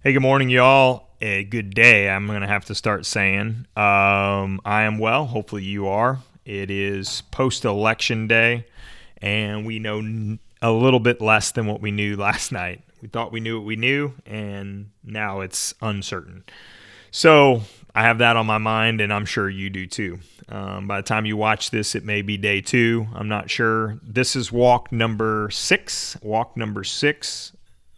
Hey, good morning, y'all. Good day. I'm going to have to start saying. I am well. Hopefully, you are. It is post-election day, and we know a little bit less than what we knew last night. We thought we knew what we knew, and now it's uncertain. So I have that on my mind, and I'm sure you do too. By the time you watch this, it may be day 2. I'm not sure. This is walk number 6. Walk number 6.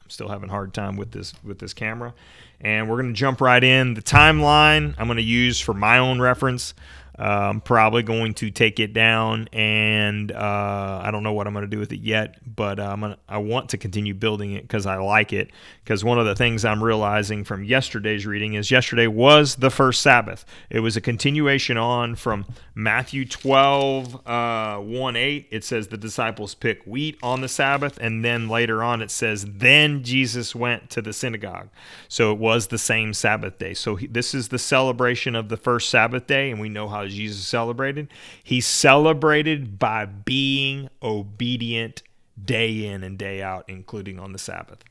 I'm still having a hard time with this camera. And we're going to jump right in. The timeline I'm going to use for my own reference. I'm probably going to take it down, and I don't know what I'm going to do with it yet, but I want to continue building it because I like it. Because one of the things I'm realizing from yesterday's reading is yesterday was the first Sabbath. It was a continuation on from Matthew 12, 1-8. It says the disciples pick wheat on the Sabbath, and then later on it says, then Jesus went to the synagogue. So it was the same Sabbath day. So this is the celebration of the first Sabbath day, and we know how Jesus celebrated. He celebrated by being obedient day in and day out, including on the Sabbath.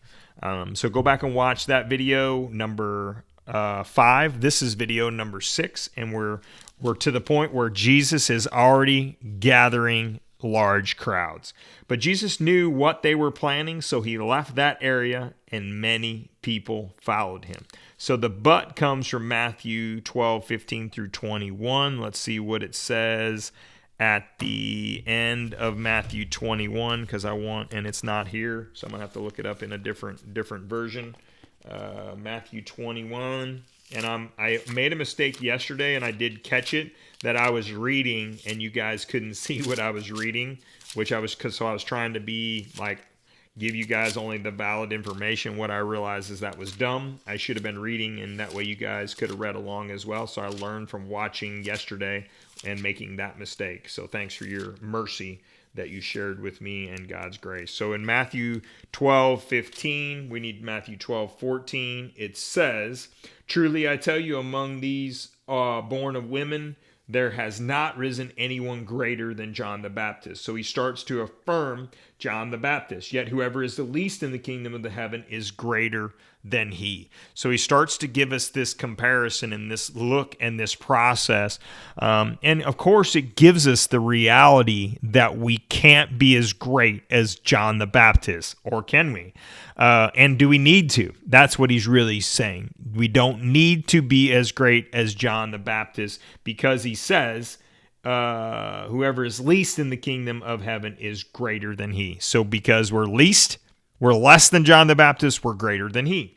So go back and watch that video number 5. This is video number 6, and we're to the point where Jesus is already gathering large crowds. But Jesus knew what they were planning, so he left that area, and many people followed him. So the but comes from Matthew 12:15 through 21. Let's see what it says at the end of Matthew 21, because and it's not here, so I'm going to have to look it up in a different version. Matthew 21. And I made a mistake yesterday, and I did catch it, that I was reading and you guys couldn't see what I was reading, so I was trying to be like, give you guys only the valid information. What I realized is that was dumb. I should have been reading, and that way you guys could have read along as well. So I learned from watching yesterday and making that mistake. So thanks for your mercy that you shared with me and God's grace. So in Matthew 12:15, we need Matthew 12:14. It says, truly I tell you, among these born of women, there has not risen anyone greater than John the Baptist. So he starts to affirm John the Baptist. Yet whoever is the least in the kingdom of the heaven is greater than he. So he starts to give us this comparison and this look and this process. And of course, it gives us the reality that we can't be as great as John the Baptist, or can we? And do we need to? That's what he's really saying. We don't need to be as great as John the Baptist, because he says, whoever is least in the kingdom of heaven is greater than he. So because we're less than John the Baptist, we're greater than he.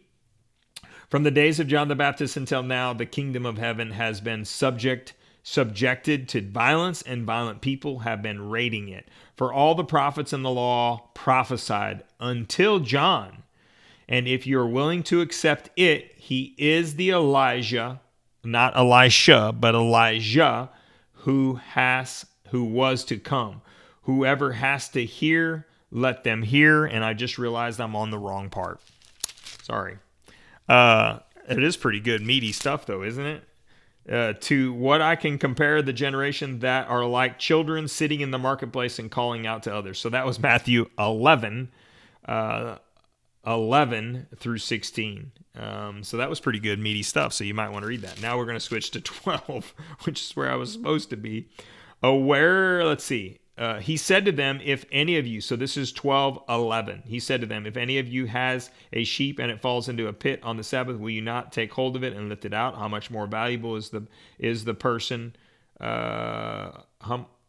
From the days of John the Baptist until now, the kingdom of heaven has been subjected to violence, and violent people have been raiding it. For all the prophets and the law prophesied until John. And if you're willing to accept it, he is the Elijah, not Elisha, but Elijah, who was to come. Whoever has to hear, let them hear. And I just realized I'm on the wrong part. Sorry. It is pretty good, meaty stuff, though, isn't it? To what I can compare the generation that are like children sitting in the marketplace and calling out to others. So that was Matthew 11 through 16. So that was pretty good, meaty stuff. So you might want to read that. Now we're going to switch to 12, which is where I was supposed to be. Let's see. He said to them, if any of you, so this is 12:11. He said to them, if any of you has a sheep and it falls into a pit on the Sabbath, will you not take hold of it and lift it out? How much more valuable is the person?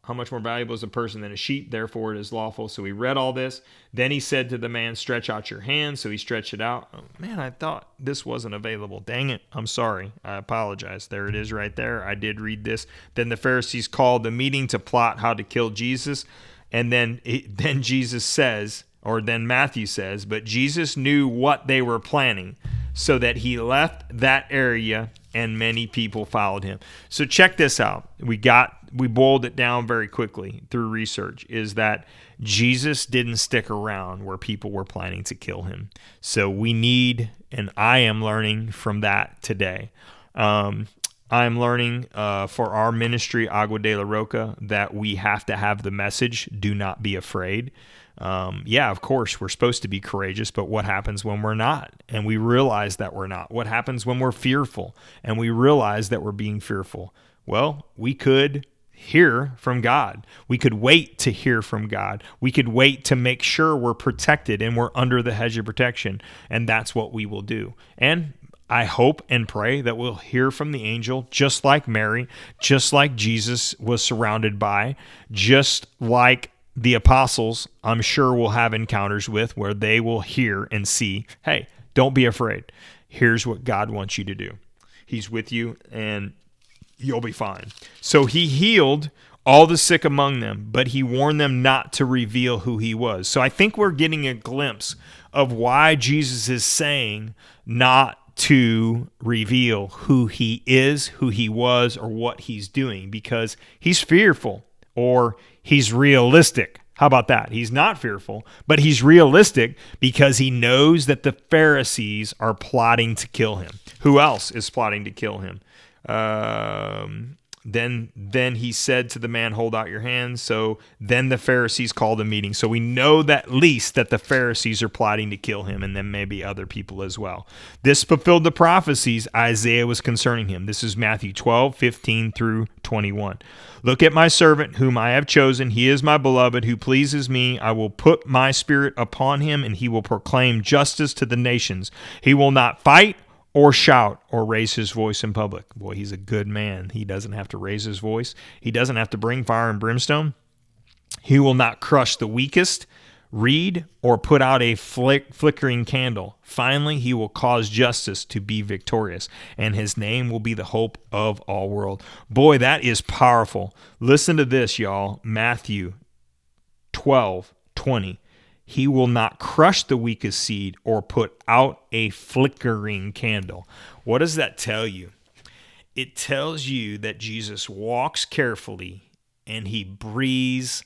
How much more valuable is a person than a sheep? Therefore, it is lawful. So he read all this. Then he said to the man, stretch out your hand. So he stretched it out. Oh, man, I thought this wasn't available. Dang it. I'm sorry. I apologize. There it is right there. I did read this. Then the Pharisees called the meeting to plot how to kill Jesus. And then Jesus says, or then Matthew says, but Jesus knew what they were planning, so that he left that area and many people followed him. So check this out. We boiled it down very quickly through research, is that Jesus didn't stick around where people were planning to kill him. So we need, and I am learning from that today. I'm learning for our ministry, Agua de la Roca, that we have to have the message, do not be afraid. Yeah, of course, we're supposed to be courageous, but what happens when we're not? And we realize that we're not. What happens when we're fearful and we realize that we're being fearful? Well, we could hear from God. We could wait to hear from God. We could wait to make sure we're protected and we're under the hedge of protection. And that's what we will do. And I hope and pray that we'll hear from the angel, just like Mary, just like Jesus was surrounded by, just like the apostles, I'm sure we'll have encounters with where they will hear and see, hey, don't be afraid. Here's what God wants you to do. He's with you and you'll be fine. So he healed all the sick among them, but he warned them not to reveal who he was. So I think we're getting a glimpse of why Jesus is saying not to reveal who he is, who he was, or what he's doing, because he's fearful or he's realistic. How about that? He's not fearful, but he's realistic because he knows that the Pharisees are plotting to kill him. Who else is plotting to kill him? Then he said to the man, hold out your hands. So then the Pharisees called a meeting. So we know that at least that the Pharisees are plotting to kill him, and then maybe other people as well. This fulfilled the prophecies Isaiah was concerning him. This is Matthew 12, 15 through 21. Look at my servant whom I have chosen. He is my beloved who pleases me. I will put my spirit upon him, and he will proclaim justice to the nations. He will not fight or shout or raise his voice in public. Boy, he's a good man. He doesn't have to raise his voice. He doesn't have to bring fire and brimstone. He will not crush the weakest reed or put out a flickering candle. Finally, he will cause justice to be victorious, and his name will be the hope of all world. Boy, that is powerful. Listen to this, y'all. Matthew 12:20. He will not crush the weakest seed or put out a flickering candle. What does that tell you? It tells you that Jesus walks carefully and he breathes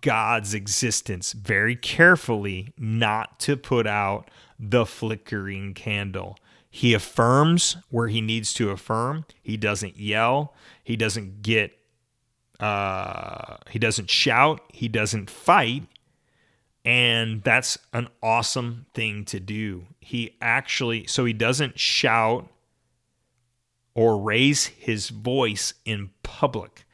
God's existence very carefully not to put out the flickering candle. He affirms where he needs to affirm. He doesn't yell. He doesn't he doesn't shout. He doesn't fight. And that's an awesome thing to do. He doesn't shout or raise his voice in public.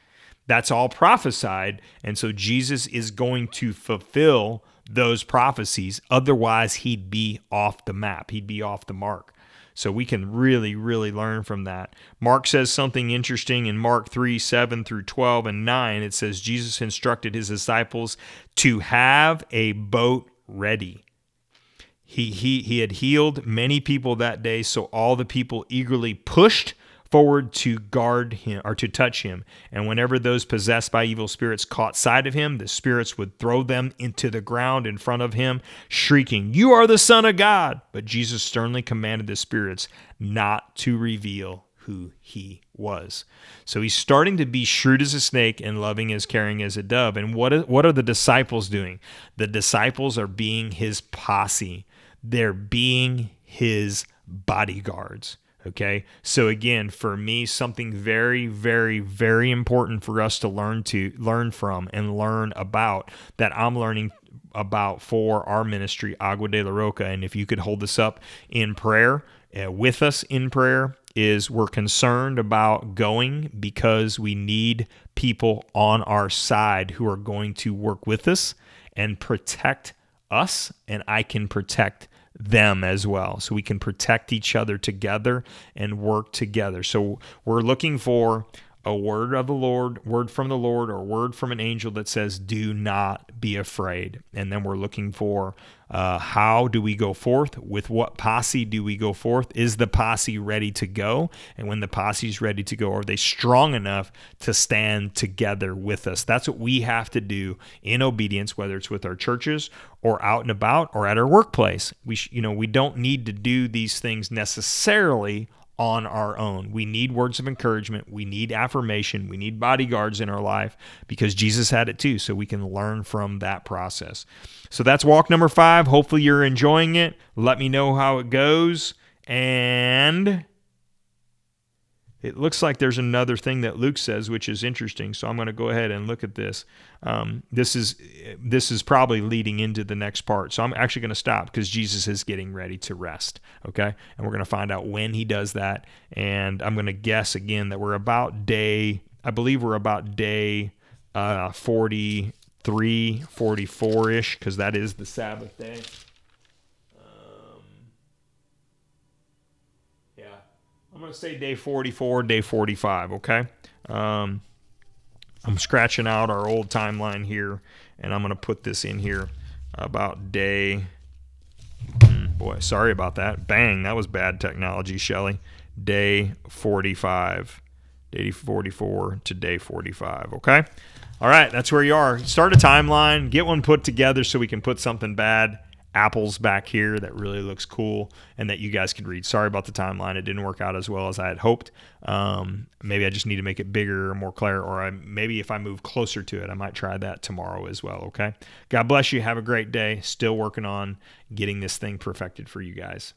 That's all prophesied. And so Jesus is going to fulfill those prophecies. Otherwise, he'd be off the map. He'd be off the mark. So we can really, really learn from that. Mark says something interesting in Mark 3, 7 through 12 and 9. It says, Jesus instructed his disciples to have a boat ready. He had healed many people that day, so all the people eagerly pushed forward to guard him or to touch him. And whenever those possessed by evil spirits caught sight of him, the spirits would throw them into the ground in front of him, shrieking, "You are the Son of God!" But Jesus sternly commanded the spirits not to reveal who he was. So he's starting to be shrewd as a snake and loving as caring as a dove. And what are the disciples doing? The disciples are being his posse. They're being his bodyguards. Okay, so again, for me, something very, very, very important for us to learn from and learn about that I'm learning about for our ministry, Agua de la Roca. And if you could hold this up in prayer, with us in prayer, is we're concerned about going because we need people on our side who are going to work with us and protect us, and I can protect them as well. So we can protect each other together and work together. So we're looking for a word of the Lord, word from the Lord, or word from an angel that says, do not be afraid. And then we're looking for how do we go forth? With what posse do we go forth? Is the posse ready to go? And when the posse is ready to go, are they strong enough to stand together with us? That's what we have to do in obedience, whether it's with our churches or out and about or at our workplace. We don't need to do these things necessarily on our own. We need words of encouragement. We need affirmation. We need bodyguards in our life because Jesus had it too, so we can learn from that process. So that's walk number 5. Hopefully you're enjoying it. Let me know how it goes. And It looks like there's another thing that Luke says, which is interesting. So I'm going to go ahead and look at this. This is probably leading into the next part. So I'm actually going to stop because Jesus is getting ready to rest. Okay, and we're going to find out when he does that. And I'm going to guess again that we're about day 43, 44-ish, because that is the Sabbath day. Yeah, I'm going to say day 44, day 45, okay? I'm scratching out our old timeline here, and I'm going to put this in here about day... Boy, sorry about that. Bang, that was bad technology, Shelley. Day 45, day 44 to day 45, okay? All right, that's where you are. Start a timeline, get one put together so we can put something bad, apples back here that really looks cool and that you guys can read. Sorry about the timeline. It didn't work out as well as I had hoped. Maybe I just need to make it bigger or more clear, or maybe if I move closer to it, I might try that tomorrow as well, okay? God bless you. Have a great day. Still working on getting this thing perfected for you guys.